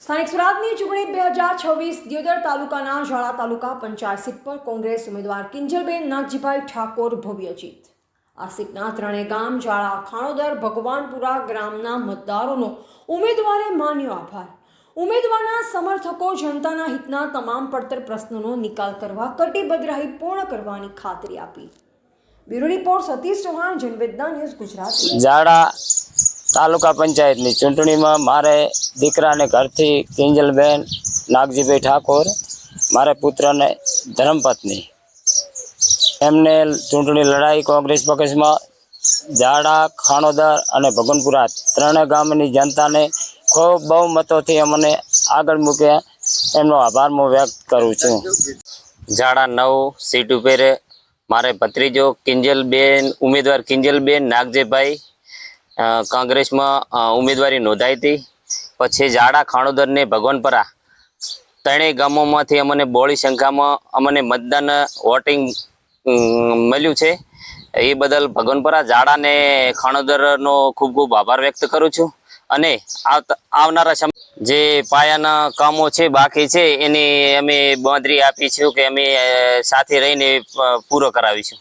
સ્થાનિક સ્વરાજની ચૂંટણી 2026 દિયોદર તાલુકાના ઝાડા તાલુકા પંચાયત સીટ પર કોંગ્રેસ ઉમેદવાર કિંજલબેન નાગજીભાઈ ઠાકોર ભવ્ય જીત। આ સીટના ત્રણેય ગામ ઝાડા, ખાણોદર, ભગવાનપુરા ગ્રામના મતદારોનો ઉમેદવારે માન્યો આભાર। ઉમેદવારના સમર્થકો જનતાના હિતના તમામ પડતર પ્રશ્નોનો નિકાલ કરવા કટિબદ્ધ રહી પૂર્ણ કરવાની ખાતરી આપી। Bureau report Satish Chauhan, Janvedna news, Gujarat. ઝાડા તાલુકા પંચાયતની ચૂંટણીમાં મારે દીકરાને ઘરથી કિંજલબેન નાગજીભાઈ ઠાકોર, મારે પુત્રને ધર્મપત્ની, એમને ચૂંટણી લડાઈ કોંગ્રેસ પક્ષમાં ઝાડા, ખાણોદર અને ભગવાનપુરા ત્રણેય ગામની જનતાને ખૂબ બહુમતોથી અમને આગળ મૂક્યા, એમનો આભાર હું વ્યક્ત કરું છું। ઝાડા 9 સીટ ઉપર મારે ભત્રીજો કિંજલબેન, ઉમેદવાર કિંજલબેન નાગજીભાઈ કોંગ્રેસમાં ઉમેદવારી નોંધાઈ હતી। પછી ઝાડા, ખાણોદર ને ભગવાનપરા ત્રણેય ગામોમાંથી અમને બહોળી સંખ્યામાં અમને મતદાન વોટિંગ મળ્યું છે। એ બદલ ભગવાનપરા, ઝાડા ને ખાણોદરનો ખૂબ ખૂબ આભાર વ્યક્ત કરું છું। અને આવનારા સમય જે પાયાના કામો છે બાકી છે એની અમે બાંધરી આપી છે કે અમે સાથે રહીને પૂરો કરાવીશું।